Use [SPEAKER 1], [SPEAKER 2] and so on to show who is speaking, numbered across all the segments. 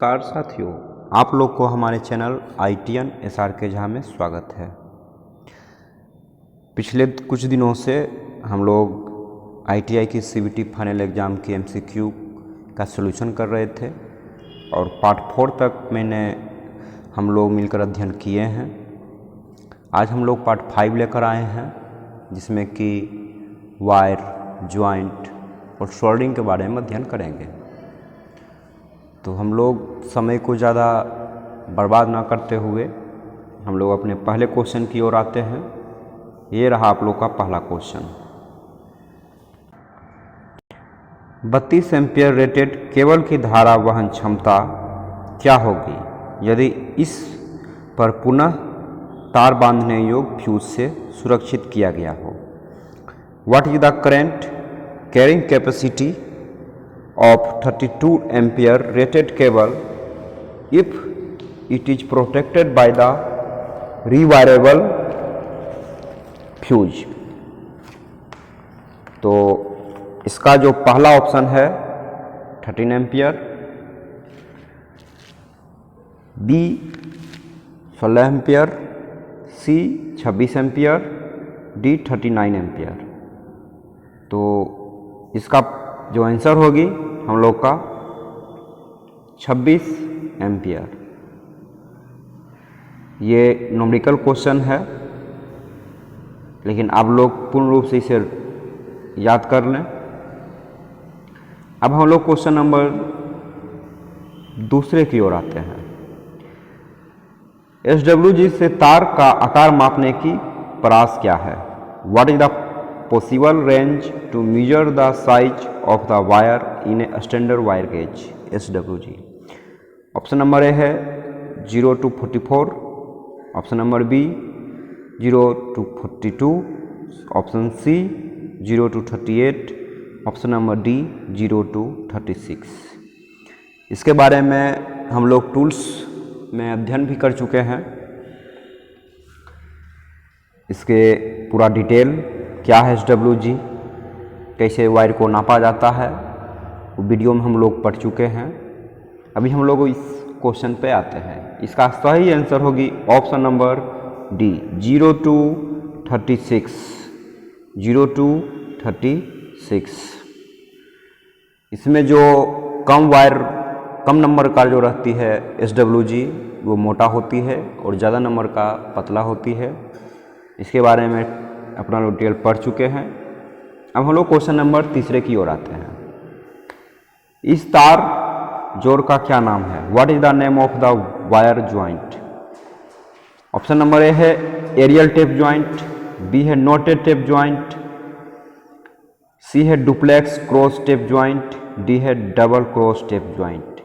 [SPEAKER 1] नमस्कार साथियों, आप लोग को हमारे चैनल ITN SRK झा में स्वागत है। पिछले कुछ दिनों से हम लोग ITI की CBT फाइनल एग्ज़ाम की MCQ का सलूशन कर रहे थे और पार्ट 4 तक हम लोग मिलकर अध्ययन किए हैं। आज हम लोग पार्ट 5 लेकर आए हैं, जिसमें कि वायर, ज्वाइंट और सोल्डरिंग के बारे में अध्ययन करेंगे। तो हम लोग समय को ज़्यादा बर्बाद ना करते हुए हम लोग अपने पहले क्वेश्चन की ओर आते हैं। ये रहा आप लोग का पहला क्वेश्चन। 32 एम्पियर रेटेड केबल की धारा वहन क्षमता क्या होगी यदि इस पर पुनः तार बांधने योग्य फ्यूज से सुरक्षित किया गया हो? What is the current carrying capacity of 32 ampere rated cable if it is protected by the rewirable fuse? तो इसका जो पहला ऑप्शन है 13 एम्पियर, बी 16 एम्पियर, सी 26 एम्पियर, डी 39 एम्पियर। तो इसका जो आंसर होगी हम लोग का 26 एम्पियर। ये न्यूमेरिकल क्वेश्चन है, लेकिन आप लोग पूर्ण रूप से इसे याद कर लें। अब हम लोग क्वेश्चन नंबर दूसरे की ओर आते हैं। SWG से तार का आकार मापने की प्रयास क्या है? What is the possible range to measure the size of the wire in a standard wire gauge SWG? Option number A है 0 to 44, option number B 0 to 42, option C 0 to 38, option number D 0 to 36। इसके बारे में हम लोग tools में अध्ययन भी कर चुके हैं। इसके पूरा डिटेल क्या है, SWG कैसे वायर को नापा जाता है, वो वीडियो में हम लोग पढ़ चुके हैं। अभी हम लोग इस क्वेश्चन पे आते हैं। इसका सही आंसर होगी option number D 0 to 36, 0 to 36। इसमें जो कम नंबर का जो रहती है SWG वो मोटा होती है और ज़्यादा नंबर का पतला होती है। इसके बारे में अपना लोग डिटेल पढ़ चुके हैं। अब हम लोग क्वेश्चन नंबर तीसरे की ओर आते हैं। इस तार जोड़ का क्या नाम है? What is the name of the wire joint? Option number A है एरियल टेप ज्वाइंट, बी है नोटेड टेप ज्वाइंट, सी है duplex cross tape joint, D है double cross tape joint.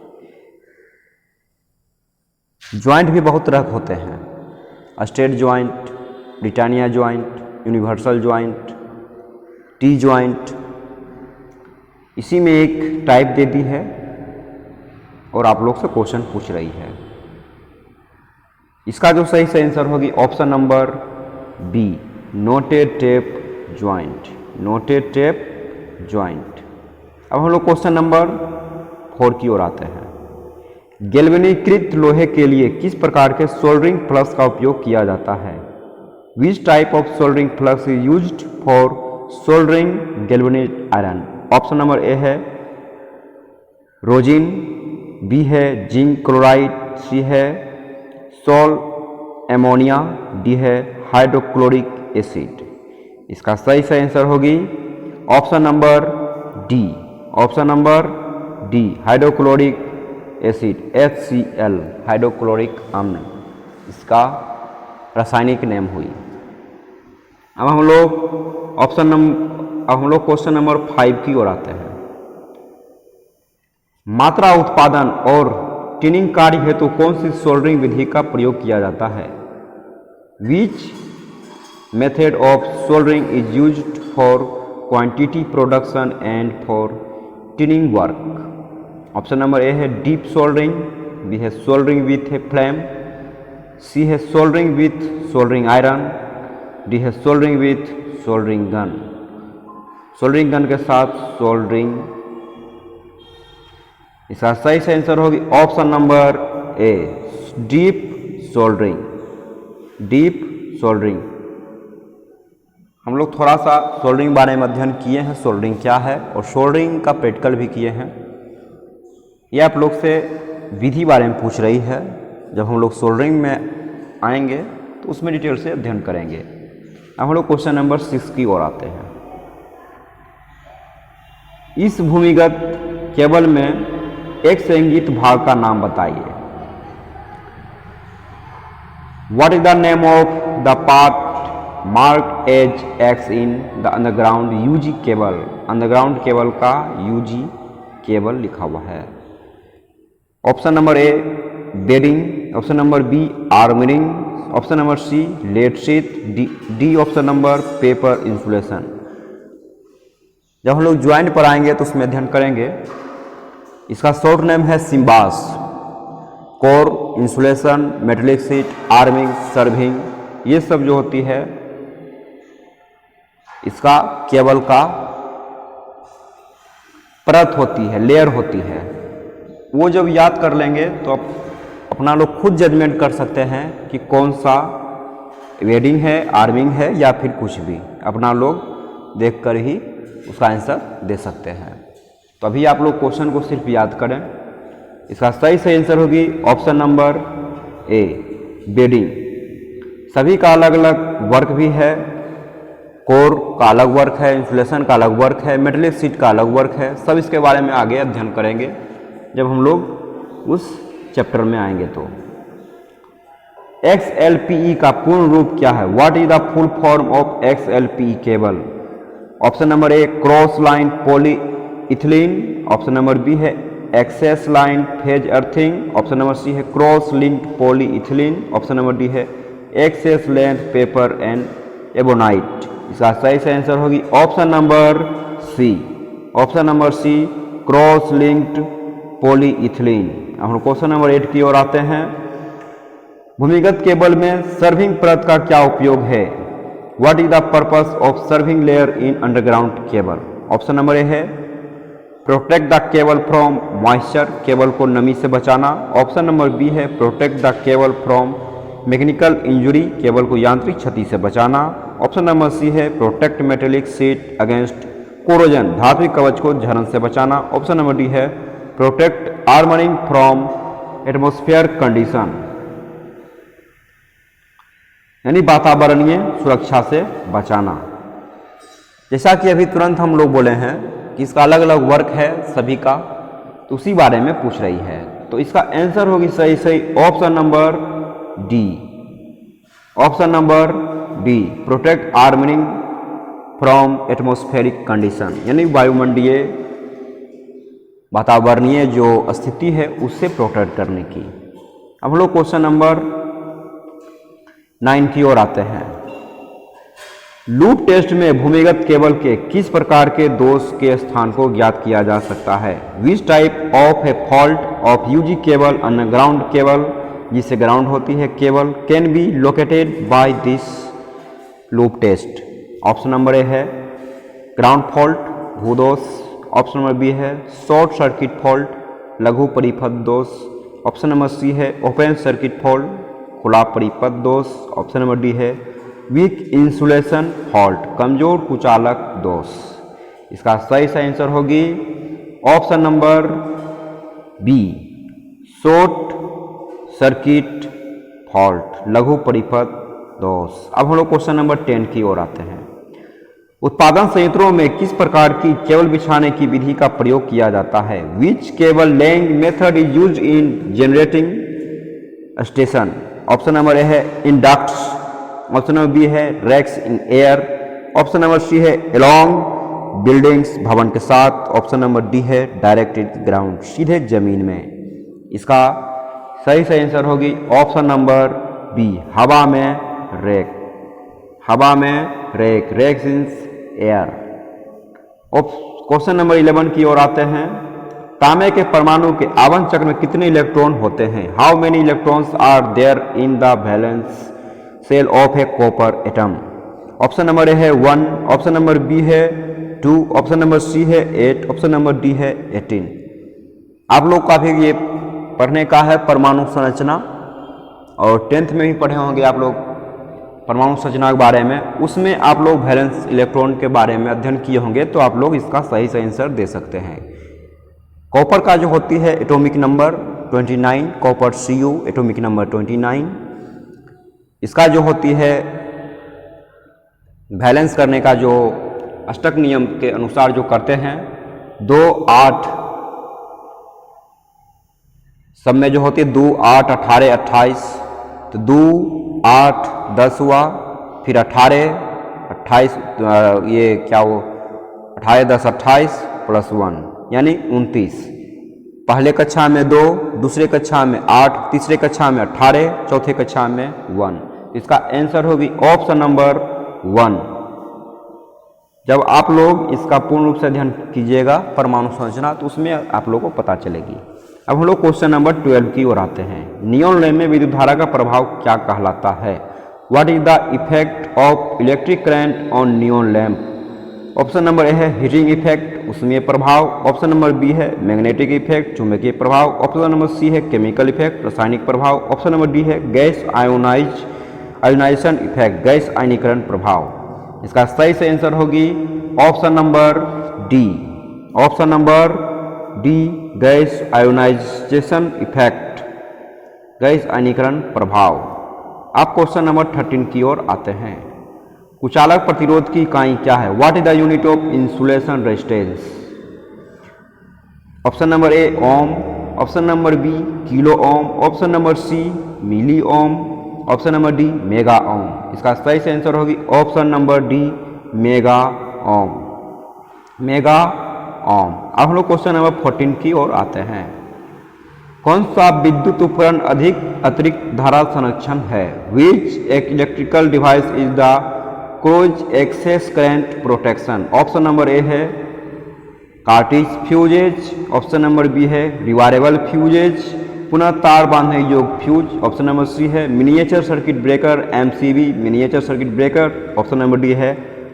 [SPEAKER 1] Joint भी बहुत तरह के होते हैं, straight joint, Britannia joint, universal joint, T joint. इसी में एक टाइप दे दी है और आप लोग से क्वेश्चन पूछ रही है। इसका जो सही से आंसर होगी option number be noted tape joint, noted tape joint. अब हम लोग क्वेश्चन नंबर 4 की ओर आते हैं। गैल्वेनीकृत लोहे के लिए किस प्रकार के सोल्डरिंग फ्लक्स का उपयोग किया जाता है? Which type of soldering flux is used for soldering galvanized iron? Option number A है रोजिन, बी है जिंक क्लोराइड, सी है सोल एमोनिया, डी है हाइड्रोक्लोरिक एसिड। इसका सही से आंसर होगी option number D, option number D hydrochloric acid HCl, hydrochloric अम्ल इसका रासायनिक नेम हुई। अब हम लोग क्वेश्चन नंबर 5 की ओर आते हैं। मात्रा उत्पादन और टिनिंग कार्य हेतु कौन सी सोल्डरिंग विधि का प्रयोग किया जाता है? Which method of soldering is used for quantity production and for tinning work? Option number A है डीप सोल्डरिंग, बी है soldering with a flame, C है soldering with soldering iron, D है soldering with soldering gun. Soldering gun के साथ soldering इसका सही से answer होगी option number A, dip soldering. Dip soldering. हम लोग थोड़ा सा सोल्डरिंग बारे में अध्ययन किए हैं, सोल्डरिंग क्या है, और सोल्डरिंग का प्रैक्टिकल भी किए हैं। यह आप लोग से विधि बारे में पूछ रही है। जब हम लोग सोल्डरिंग में आएंगे तो उसमें डिटेल से अध्ययन करेंगे। अब हम लोग क्वेश्चन नंबर 6 की ओर आते हैं। इस भूमिगत केबल में एक संगीत भाग का नाम बताइए। What is the name of the part marked as X in the underground UG cable? Underground cable का UG केबल लिखा हुआ है। Option number A bedding, option number B armouring, option number C lead sheet, D option number paper insulation. जब हम लोग joint पर आएंगे तो उसमें अध्ययन करेंगे। इसका शॉर्ट नेम है सिम्बास। Core, insulation, metallic sheet, arming, serving, ये सब जो होती है इसका केबल का परत होती है, लेयर होती है। वो जब याद कर लेंगे तो आप अपना लोग खुद जजमेंट कर सकते हैं कि कौन सा वेडिंग है, आर्मिंग है या फिर कुछ भी। अपना लोग देखकर ही उसका आंसर दे सकते हैं। तो अभी आप लोग क्वेश्चन को सिर्फ याद करें। इसका सही आंसर होगी ऑप्शन नंबर ए बेडिंग। सभी का अलग अलग वर्क भी है। कोर का अलग वर्क है, इंसुलेशन का अलग वर्क है, मेटेलिक शीट का अलग वर्क है। सब इसके बारे में आगे अध्ययन करेंगे जब हम लोग उस चैप्टर में आएंगे। तो XLPE का पूर्ण रूप क्या है? What is the full form of XLPE cable? Option number A cross line polyethylene, option number B है access line phase earthing, option number C है cross linked polyethylene, option number D है access length paper and ebonite. इसका सही answer होगी option number C. Option number C cross linked polyethylene. अब हम question number 8 की ओर आते हैं। भूमिगत केबल में सर्विंग परत का क्या उपयोग है? What is the purpose of serving layer in underground cable? Option number A है protect the cable from moisture, cable को नमी से बचाना। ऑप्शन नंबर बी है protect the cable from mechanical injury, cable को यांत्रिक क्षति से बचाना। ऑप्शन नंबर सी है protect metallic sheath against corrosion, धात्विक कवच को झरन से बचाना। ऑप्शन नंबर डी है protect armouring from atmosphere condition, यानी वातावरणीय सुरक्षा से बचाना। जैसा कि अभी तुरंत हम लोग बोले हैं कि इसका अलग अलग वर्क है सभी का, तो उसी बारे में पूछ रही है। तो इसका आंसर होगी सही option number D. Option number D protect armouring from atmospheric condition, यानी वायुमंडलीय वातावरणीय जो स्थिति है उससे प्रोटेक्ट करने की। अब हम लोग क्वेश्चन नंबर 9 की ओर आते हैं। लूप टेस्ट में भूमिगत केबल के किस प्रकार के दोष के स्थान को ज्ञात किया जा सकता है? Which type of a fault of UG cable underground cable, जिससे ग्राउंड होती है cable, can be located by this loop test? Option number A है ग्राउंड फॉल्ट, भूदोष। ऑप्शन नंबर बी है शॉर्ट सर्किट फॉल्ट, लघु परिपथ दोष। ऑप्शन नंबर सी है ओपन सर्किट फॉल्ट, खुला परिपथ दोष। ऑप्शन नंबर डी है वीक इंसुलेशन फॉल्ट, कमजोर कुचालक दोष। इसका सही आंसर होगी option number B short circuit fault, लघु परिपथ दोष। अब हम लोग क्वेश्चन नंबर 10 की ओर आते हैं। उत्पादन संयंत्रों में किस प्रकार की केबल बिछाने की विधि का प्रयोग किया जाता है? Which cable laying method is used in generating station? Option number A है इंडक्ट्स, ऑप्शन नंबर बी है racks in air, option number C है अलोंग बिल्डिंग्स, भवन के साथ। ऑप्शन नंबर डी है डायरेक्टेड ग्राउंड, सीधे जमीन में। इसका सही आंसर होगी ऑप्शन नंबर बी हवा में रैक। हवा में rack, racks in air. Question number 11 की ओर आते हैं। तांबे के परमाणु के आवन चक्र में कितने इलेक्ट्रॉन होते हैं? How many electrons are there in the valence shell of a copper atom? Option number A है 1, ऑप्शन नंबर बी है 2, ऑप्शन नंबर सी है 8, ऑप्शन नंबर डी है 18। आप लोग का भी ये पढ़ने का है परमाणु संरचना, और 10th में भी पढ़े होंगे आप लोग परमाणु संरचना के बारे में। उसमें आप लोग वैलेंस इलेक्ट्रॉन के बारे में अध्ययन किए होंगे, तो आप लोग इसका सही से आंसर दे सकते हैं। कॉपर का जो होती है atomic number 29, copper Cu atomic number 29। इसका जो होती है बैलेंस करने का जो अष्टक नियम के अनुसार जो करते हैं 2, 8 सब में जो होती है 2, 8, 18, 28, तो 2, 8, 10 हुआ, फिर 18, 28 ये क्या वो 18, 10, 28 प्लस 1 यानी 29। पहले कक्षा में 2, दूसरे कक्षा में 8, तीसरे कक्षा में 18, चौथे कक्षा में 1। इसका आंसर होगी ऑप्शन नंबर 1। जब आप लोग इसका पूर्ण रूप से अध्ययन कीजिएगा परमाणु संरचना, तो उसमें आप लोगों को पता चलेगी। अब हम लोग क्वेश्चन नंबर 12 की ओर आते हैं। नियॉन लैंप में विद्युत धारा का प्रभाव क्या कहलाता है? What is the effect of electric current on neon lamp? Option number A है हीटिंग इफेक्ट, उसमें प्रभाव। ऑप्शन नंबर बी है मैग्नेटिक इफेक्ट, चुंबकीय प्रभाव। ऑप्शन नंबर सी है केमिकल इफेक्ट, रासायनिक प्रभाव। ऑप्शन नंबर डी है गैस आयोनाइजेशन इफेक्ट, गैस आयनीकरण प्रभाव। इसका सही से आंसर होगी option number D. Option number D gas ionisation effect, gas आयनीकरण प्रभाव। आप क्वेश्चन नंबर 13 की ओर आते हैं। कुचालक प्रतिरोध की इकाई क्या है? What is the unit of insulation resistance? Option number A ohm, option number B kilo ohm, option number C milli ohm, option number D mega ohm. इसका सही से आंसर होगी option number D mega ohm, mega ohm. अब हम लोग question number 14 की ओर आते हैं। कौन सा विद्युत उपकरण अधिक अतिरिक्त धारा संरक्षण है? Which electrical device is the close excess current protection? Option number A है cartridge fuses, option number B है रिवारेबल फ्यूजेज, पुनः तार बांधने योग्य फ्यूज। ऑप्शन नंबर सी है miniature circuit breaker, MCB miniature circuit breaker. Option number D है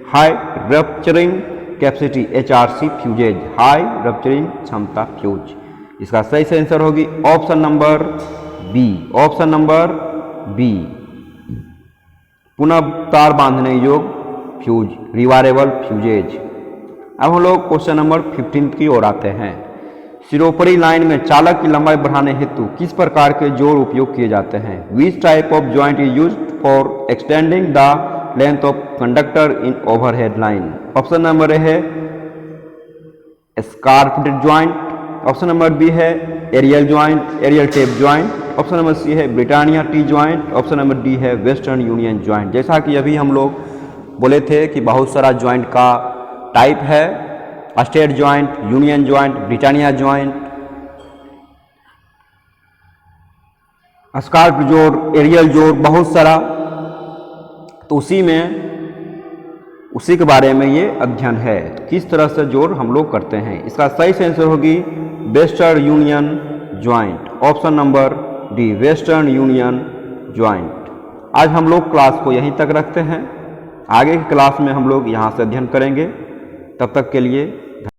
[SPEAKER 1] high rupturing capacity HRC fuses, high rupturing क्षमता fuse. इसका सही से आंसर होगी option number B, option number B पुनः तार बांधने योग्य फ्यूज, रिवारेबल फ्यूजेज। अब हम लोग क्वेश्चन नंबर 15 की ओर आते हैं। सिरोपरी लाइन में चालक की लंबाई बढ़ाने हेतु किस प्रकार के जोड़ उपयोग किए जाते हैं? Which type of joint is used for extending the length of conductor in overhead line? Option number A है scarfed joint, option number B है aerial joint, aerial tape joint. Option number C है Britannia T joint, option number D है Western Union joint. जैसा कि अभी हम लोग बोले थे कि बहुत सारा ज्वाइंट का टाइप है, state joint, union joint, Britannia joint, scarf जोड़, एरियल जोड़, बहुत सारा। तो उसी के बारे में ये अध्ययन है, किस तरह से जोड़ हम लोग करते हैं। इसका सही से आंसर होगी western Union joint, option number D western Union joint. आज हम लोग क्लास को यहीं तक रखते हैं, आगे की क्लास में हम लोग यहाँ से अध्ययन करेंगे। तब तक के लिए